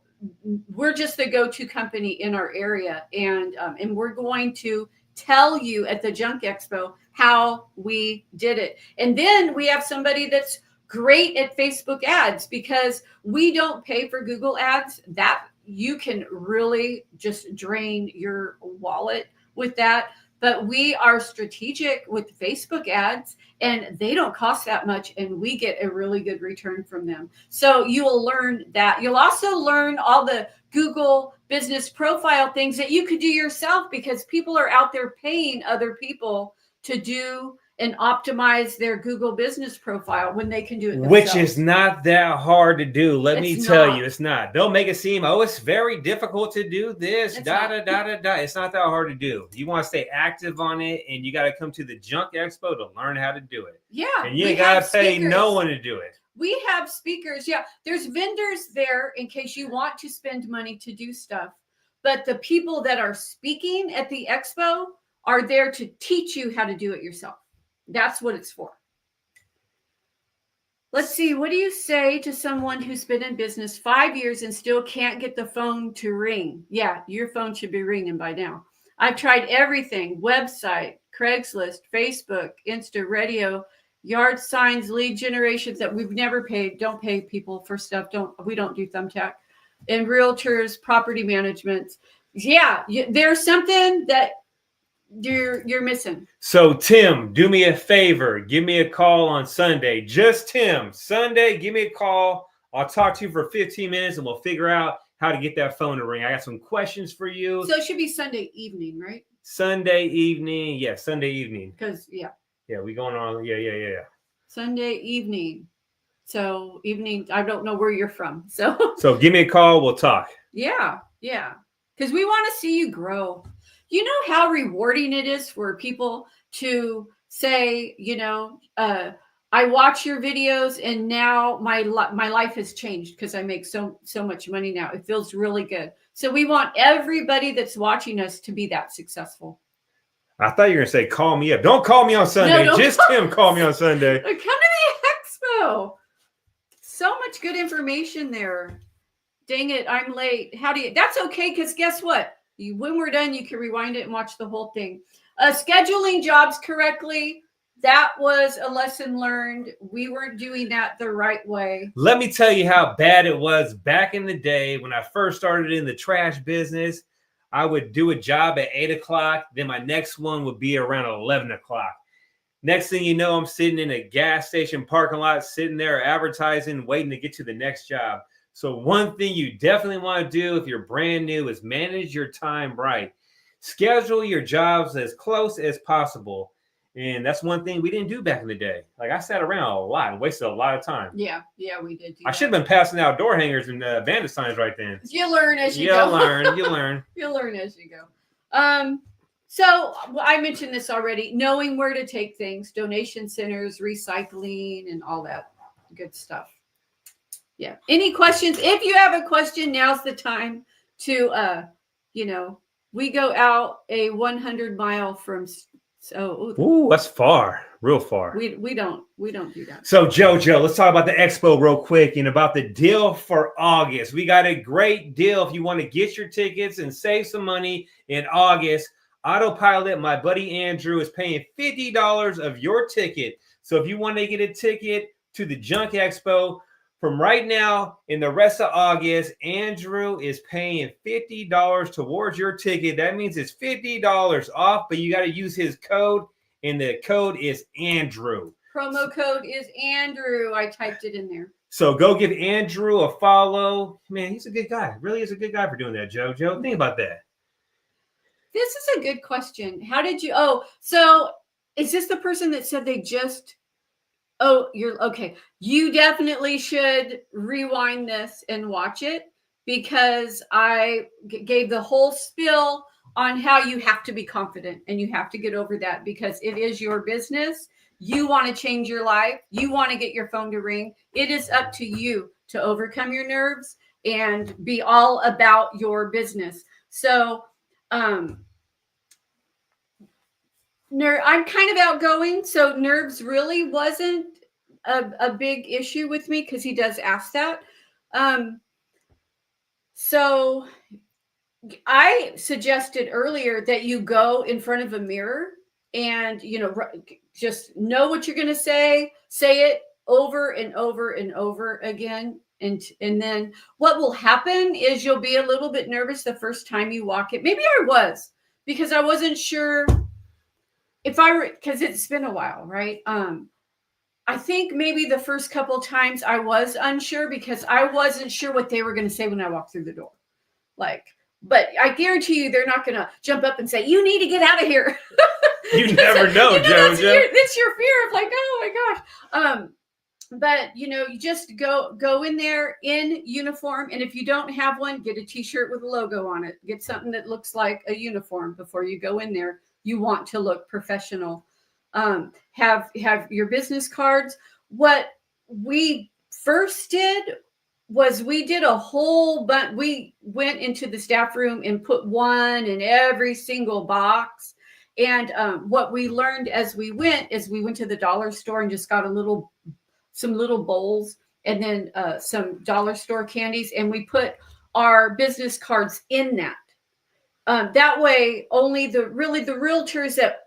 we're just the go-to company in our area. And we're going to tell you at the Junk Expo how we did it. And then we have somebody that's great at Facebook ads, because we don't pay for Google ads. That you can really just drain your wallet with that. But we are strategic with Facebook ads, and they don't cost that much, and we get a really good return from them. So you will learn that. You'll also learn all the Google business profile things that you could do yourself, because people are out there paying other people to do and optimize their Google business profile when they can do it themselves. Which is not that hard to do. Let me tell you, it's not. They'll make it seem, oh, it's very difficult to do this, It's not that hard to do. You want to stay active on it, and you got to come to the Junk Expo to learn how to do it. Yeah. And you ain't got to pay no one to do it. We have speakers. Yeah. There's vendors there in case you want to spend money to do stuff. but the people that are speaking at the expo are there to teach you how to do it yourself. That's what it's for. Let's see. What do you say to someone who's been in business 5 years and still can't get the phone to ring? Yeah, your phone should be ringing by now. I've tried everything: website, Craigslist, Facebook, Insta, radio, yard signs, lead generations that we've never paid. Don't pay people for stuff. We don't do thumbtack. And realtors, property management. Yeah, there's something that you're missing. So Tim, do me a favor. Give me a call on Sunday. Just Tim. Sunday, give me a call. I'll talk to you for 15 minutes and we'll figure out how to get that phone to ring. I got some questions for you. So it should be Sunday evening, right? Sunday evening. Yeah, Sunday evening. Because, yeah. Yeah, we going on. Yeah. Sunday evening. So evening, I don't know where you're from. So give me a call. We'll talk. Yeah. Because we want to see you grow. You know how rewarding it is for people to say, I watch your videos and now my life has changed because I make so much money now. It feels really good. So we want everybody that's watching us to be that successful. I thought you were going to say, call me up. Don't call me on Sunday. No, Just Tim, call me on Sunday. Come to the expo. So much good information there. Dang it, I'm late. That's okay, because guess what? When we're done, you can rewind it and watch the whole thing. Scheduling jobs correctly, that was a lesson learned. We weren't doing that the right way. Let me tell you how bad it was back in the day when I first started in the trash business. I would do a job at 8 o'clock. Then my next one would be around 11 o'clock. Next thing you know, I'm sitting in a gas station parking lot, sitting there advertising, waiting to get to the next job. So one thing you definitely want to do if you're brand new is manage your time right. Schedule your jobs as close as possible. And that's one thing we didn't do back in the day. Like, I sat around a lot and wasted a lot of time. Yeah, we did. I should have been passing out door hangers and bandit signs right then. You learn as you go. You learn. You learn as you go. So I mentioned this already, knowing where to take things, donation centers, recycling, and all that good stuff. Yeah. Any questions? If you have a question, now's the time to, we go out a 100 mile from. So, ooh, that's far, real far. We don't do that. So JoJo, let's talk about the expo real quick and about the deal for August. We got a great deal if you want to get your tickets and save some money in August. Autopilot, my buddy Andrew, is paying $50 of your ticket. So if you want to get a ticket to the Junk Expo from right now in the rest of August, Andrew is paying $50 towards your ticket. That means it's $50 off, but you got to use his code, and the code is Andrew. Promo code is Andrew. I typed it in there. So go give Andrew a follow. Man, he's a good guy. Really is a good guy for doing that, JoJo. Think about that. This is a good question. How did you? Oh, so is this the person that said they just? Oh, you're okay. You definitely should rewind this and watch it, because I gave the whole spiel on how you have to be confident and you have to get over that, because it is your business. You want to change your life. You want to get your phone to ring. It is up to you to overcome your nerves and be all about your business. So, I'm kind of outgoing, so nerves really wasn't a big issue with me, because he does ask that. So I suggested earlier that you go in front of a mirror and, just know what you're going to say it over and over and over again. And then what will happen is you'll be a little bit nervous the first time you walk it. Maybe I was, because I wasn't sure because it's been a while, right? I think maybe the first couple times I was unsure, because I wasn't sure what they were going to say when I walked through the door. But I guarantee you, they're not going to jump up and say, "You need to get out of here." You never know, JoJo. That's your fear of oh my gosh. But you just go in there in uniform, and if you don't have one, get a t-shirt with a logo on it. Get something that looks like a uniform before you go in there. You want to look professional. Have your business cards. What we first did was we did a whole bunch. We went into the staff room and put one in every single box. And what we learned as we went is we went to the dollar store and just got some little bowls and then some dollar store candies. And we put our business cards in that. That way, only the realtors that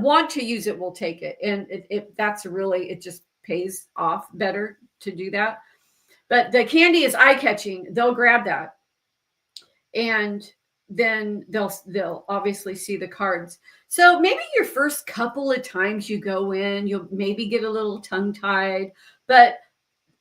want to use it will take it. And it just pays off better to do that. But the candy is eye-catching. They'll grab that. And then they'll obviously see the cards. So maybe your first couple of times you go in, you'll maybe get a little tongue-tied, but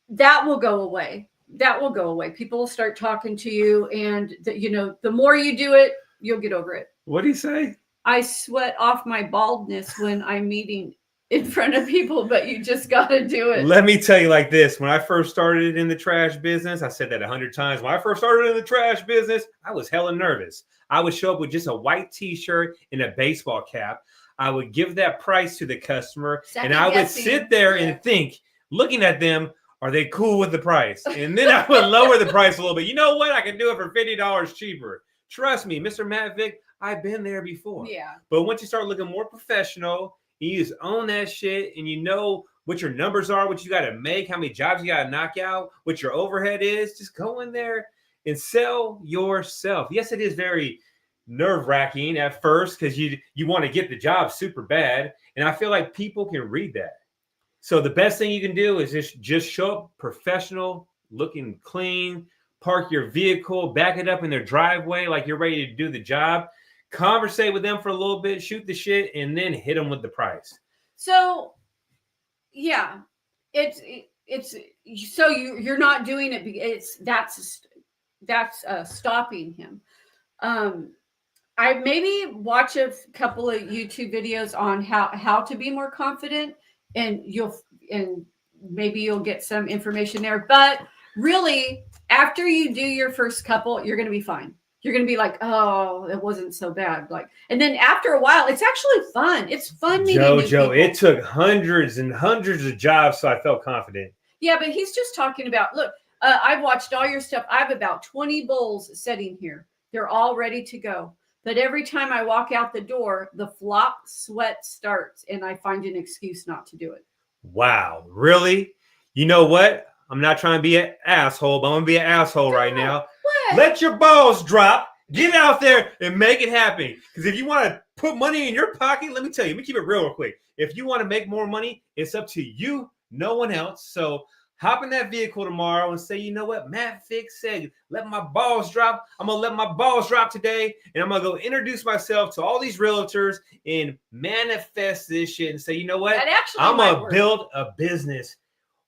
that will go away. That will go away. People will start talking to you, and the more you do it, you'll get over it. What do you say? I sweat off my baldness when I'm meeting in front of people, but you just got to do it. Let me tell you like this. When I first started in the trash business, I said that 100 times. When I first started in the trash business, I was hella nervous. I would show up with just a white t-shirt and a baseball cap. I would give that price to the customer, and I would sit there and think, looking at them, are they cool with the price? And then I would lower the price a little bit. You know what? I can do it for $50 cheaper. Trust me, Mr. Matt Vick, I've been there before. Yeah. But once you start looking more professional, you just own that shit, and you know what your numbers are, what you got to make, how many jobs you got to knock out, what your overhead is. Just go in there and sell yourself. Yes, it is very nerve-wracking at first because you want to get the job super bad, and I feel like people can read that. So the best thing you can do is just show up professional, looking clean, park your vehicle, back it up in their driveway like you're ready to do the job. Conversate with them for a little bit, shoot the shit, and then hit them with the price. So, yeah, it's so you're not doing it. That's stopping him. I maybe watch a couple of YouTube videos on how to be more confident, and maybe you'll get some information there. But really, after you do your first couple, you're going to be fine. You're going to be like, oh, it wasn't so bad. And then after a while, it's actually fun. It's fun meeting new people. It took hundreds and hundreds of jobs, so I felt confident. Yeah, but he's just talking about, look, I've watched all your stuff. I have about 20 bowls sitting here. They're all ready to go. But every time I walk out the door, the flop sweat starts, and I find an excuse not to do it. Wow, really? You know what? I'm not trying to be an asshole, but I'm going to be an asshole right now. What? Let your balls drop. Get out there and make it happen. Because if you want to put money in your pocket, let me tell you, let me keep it real quick. If you want to make more money, it's up to you, no one else. So hop in that vehicle tomorrow and say, you know what? Matt Vick said, let my balls drop. I'm going to let my balls drop today. And I'm going to go introduce myself to all these realtors and manifest this shit and say, you know what? I'm going to build a business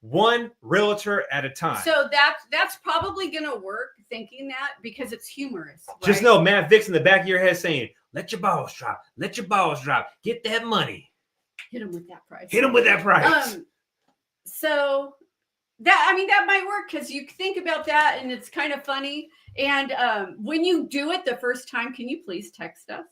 one realtor at a time. So that's probably going to work, thinking that, because it's humorous. Right? Just know Matt Vick's in the back of your head saying, let your balls drop. Let your balls drop. Get that money. Hit him with that price. Hit him with that price. So that might work because you think about that and it's kind of funny. And when you do it the first time, can you please text us?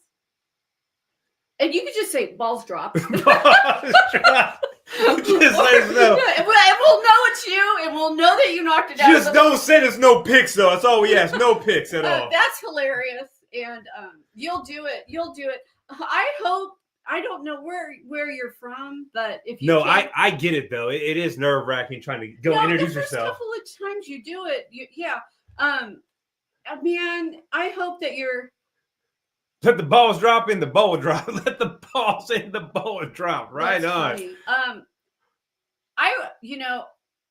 And you could just say balls drop. Balls drop. Just let us know. And we'll know it's you, and we'll know that you knocked it out. Just don't send us no pics, though. That's all we ask. No pics at all. That's hilarious, and you'll do it. You'll do it. I hope. I don't know where you're from, but if you I get it though. It is nerve wracking trying to go introduce yourself. A couple of times you do it, man. I hope that you're. Let the balls drop in the bowl drop. Let the balls in the bowl drop. Right on. Funny.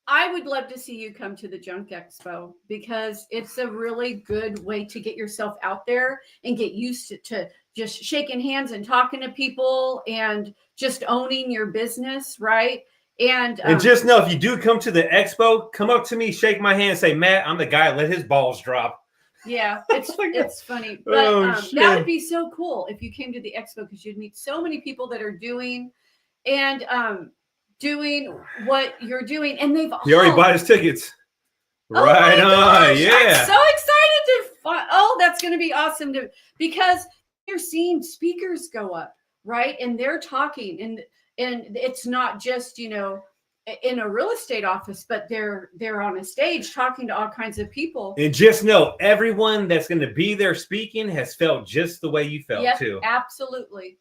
I would love to see you come to the Junk Expo because it's a really good way to get yourself out there and get used to just shaking hands and talking to people and just owning your business, right? And just know if you do come to the expo, come up to me, shake my hand, say, Matt, I'm the guy. Let his balls drop. Yeah, it's funny, but that would be so cool if you came to the expo because you'd meet so many people that are doing what you're doing, and he already bought his tickets. Right on, gosh, yeah. I'm so excited to that's going to be awesome because you're seeing speakers go up, right, and they're talking, and it's not just in a real estate office, but they're on a stage talking to all kinds of people. And just know, everyone that's going to be there speaking has felt just the way you felt too. Absolutely.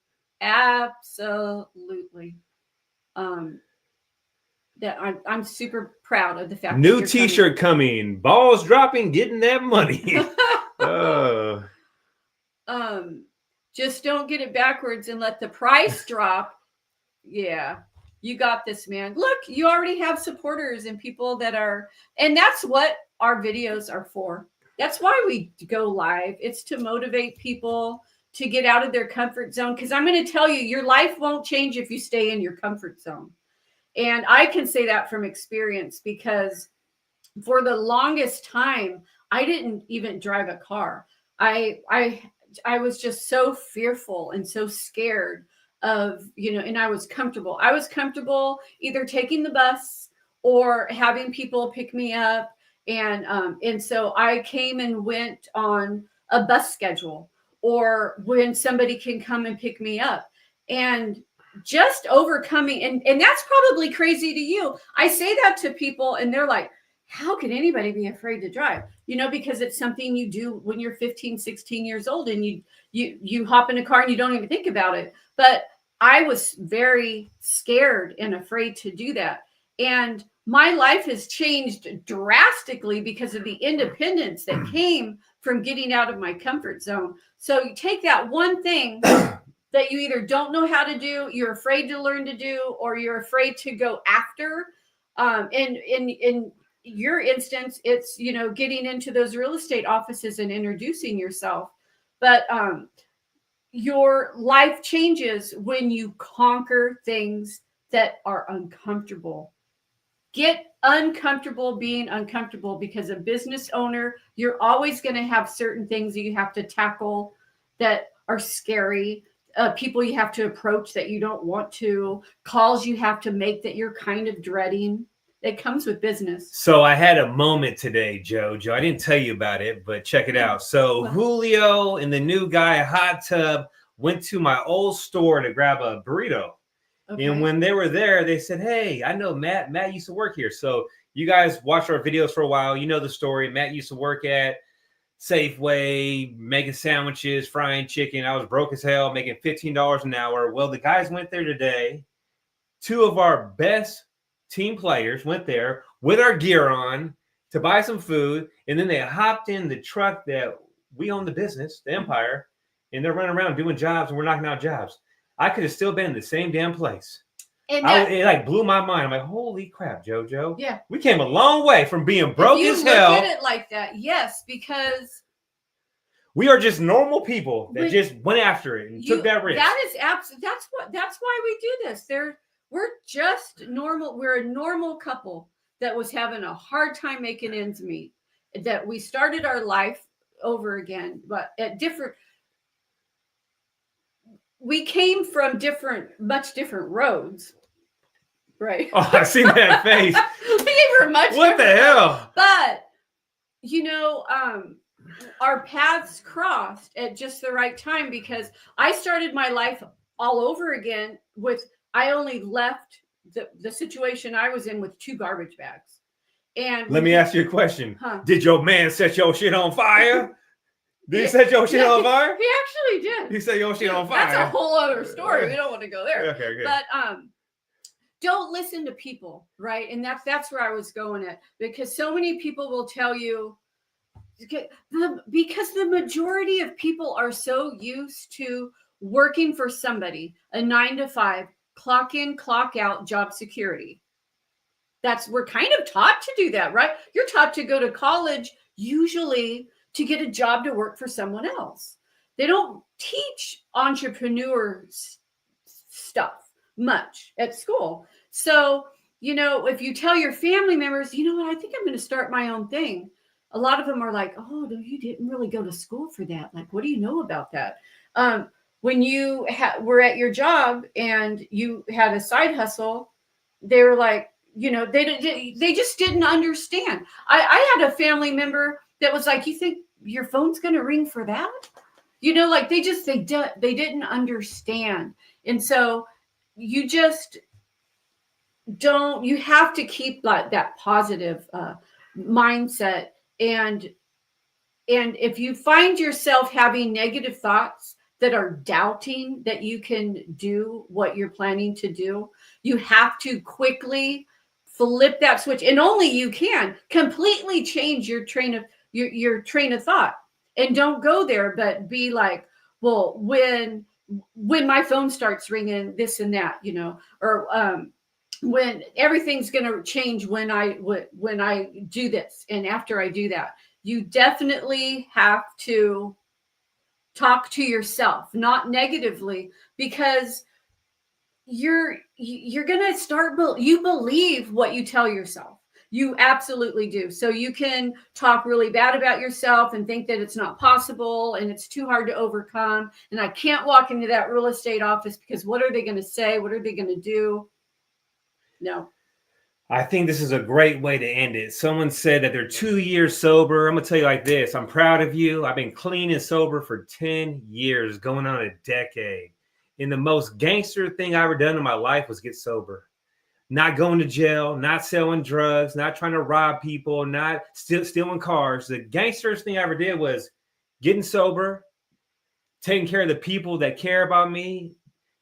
That I'm super proud of the fact. New T-shirt coming. Balls dropping, getting that money. Just don't get it backwards and let the price drop. Yeah, you got this, man. Look, you already have supporters and people that are, and that's what our videos are for. That's why we go live. It's to motivate people to get out of their comfort zone. Because I'm going to tell you, your life won't change if you stay in your comfort zone. And I can say that from experience, because for the longest time, I didn't even drive a car. I was just so fearful and so scared of, and I was comfortable. I was comfortable either taking the bus or having people pick me up. And so I came and went on a bus schedule, or when somebody can come and pick me up. And just overcoming, and that's probably crazy to you. I say that to people and they're like, how can anybody be afraid to drive? Because it's something you do when you're 15, 16 years old, and you hop in a car and you don't even think about it. But I was very scared and afraid to do that. And my life has changed drastically because of the independence that came from getting out of my comfort zone. So you take that one thing that you either don't know how to do, you're afraid to learn to do, or you're afraid to go after. In your instance, it's, getting into those real estate offices and introducing yourself. But your life changes when you conquer things that are uncomfortable. Get uncomfortable being uncomfortable, because a business owner, you're always going to have certain things that you have to tackle that are scary. People you have to approach that you don't want to, calls you have to make that you're kind of dreading. It comes with business. So I had a moment today, Joe. I didn't tell you about it, but check it out. So Julio and the new guy, Hot Tub, went to my old store to grab a burrito. Okay. And when they were there, they said, hey, I know Matt. Matt used to work here. So you guys watched our videos for a while. You know the story. Matt used to work at Safeway, making sandwiches, frying chicken. I was broke as hell, making $15 an hour. Well, the guys went there today. Two of our best team players went there with our gear on to buy some food. And then they hopped in the truck that we own the business, the Empire, and they're running around doing jobs, and we're knocking out jobs. I could have still been in the same damn place. And it like blew my mind. I'm like, holy crap, JoJo. Yeah. We came a long way from being broke as hell. Look at it like that. Yes, because we are just normal people that just went after it and took that risk. That is absolutely, that's why we do this. We're just normal. We're a normal couple that was having a hard time making ends meet, that we started our life over again, but at different, we came from much different roads. Right. Oh, I seen that face. We were much what the hell? But, our paths crossed at just the right time, because I started my life all over again I only left the situation I was in with 2 garbage bags. And let me ask you a question. Huh? Did your man set your shit on fire? Did he set your shit on fire? He actually did. He set your shit on fire. That's a whole other story. We don't want to go there. Okay. But don't listen to people, right? And that's where I was going at, because so many people will tell you, because the majority of people are so used to working for somebody, a 9-to-5, clock in, clock out, job security. We're kind of taught to do that, right? You're taught to go to college usually to get a job to work for someone else. They don't teach entrepreneur stuff much at school. So, if you tell your family members, you know what, I think I'm going to start my own thing. A lot of them are like, oh, no, you didn't really go to school for that. Like, what do you know about that? When you were at your job and you had a side hustle, they were like, they just didn't understand. I had a family member that was like, you think your phone's going to ring for that? Like they didn't understand. And so you just you have to keep that positive mindset. And if you find yourself having negative thoughts that are doubting that you can do what you're planning to do, you have to quickly flip that switch, and only you can completely change your train of thought. And don't go there, but be like, well, when my phone starts ringing, this and that, or when everything's going to change when I do this, and after I do that. You definitely have to talk to yourself, not negatively, because you're going to start, you believe what you tell yourself. You absolutely do. So you can talk really bad about yourself and think that it's not possible and it's too hard to overcome. And I can't walk into that real estate office because what are they going to say? What are they going to do? No. I think this is a great way to end it. Someone said that they're 2 years sober. I'm going to tell you like this. I'm proud of you. I've been clean and sober for 10 years, going on a decade. And the most gangster thing I ever done in my life was get sober. Not going to jail, not selling drugs, not trying to rob people, not stealing cars. The gangsterest thing I ever did was getting sober, taking care of the people that care about me,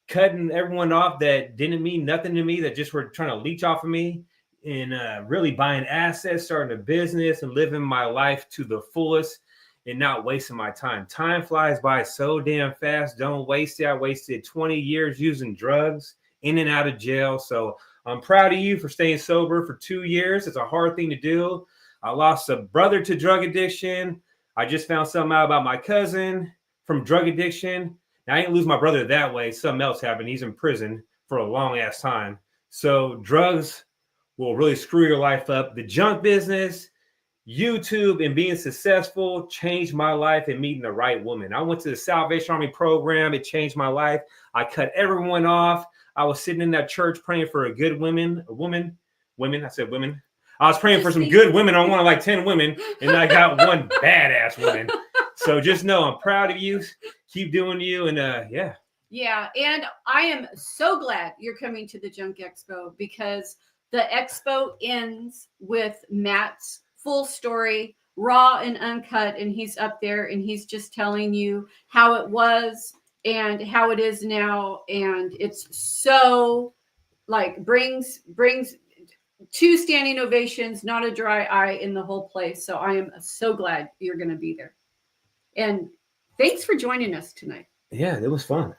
cutting everyone off that didn't mean nothing to me, that just were trying to leech off of me, and really buying assets, starting a business, and living my life to the fullest and not wasting my time. Time flies by so damn fast. Don't waste it. I wasted 20 years using drugs, in and out of jail. So I'm proud of you for staying sober for 2 years. It's a hard thing to do. I lost a brother to drug addiction. I just found something out about my cousin from drug addiction. Now, I didn't lose my brother that way. Something else happened. He's in prison for a long ass time. So drugs will really screw your life up. The junk business, YouTube, and being successful changed my life and meeting the right woman. I went to the Salvation Army program. It changed my life. I cut everyone off. I was sitting in that church praying for a good women. I said women. I was praying for some good women. I wanted like 10 women, and I got one badass woman. So just know I'm proud of you. Keep doing you, and yeah. Yeah, and I am so glad you're coming to the Junk Expo, because the expo ends with Matt's full story, raw and uncut, and he's up there and he's just telling you how it was and how it is now, and it's so like brings 2 standing ovations, not a dry eye in the whole place. So I am so glad you're going to be there, and thanks for joining us tonight. Yeah, it was fun.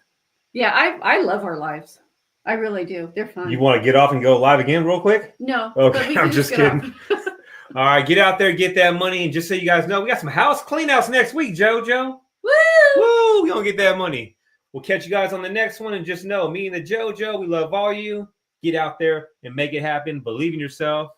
Yeah, I love our lives. I really do. They're fun. You want to get off and go live again real quick? No. Okay, I'm just kidding. All right, get out there, get that money. And just so you guys know, we got some house cleanouts next week, JoJo. Woo! Woo! We're going to get that money. We'll catch you guys on the next one. And just know, me and the JoJo, we love all you. Get out there and make it happen. Believe in yourself.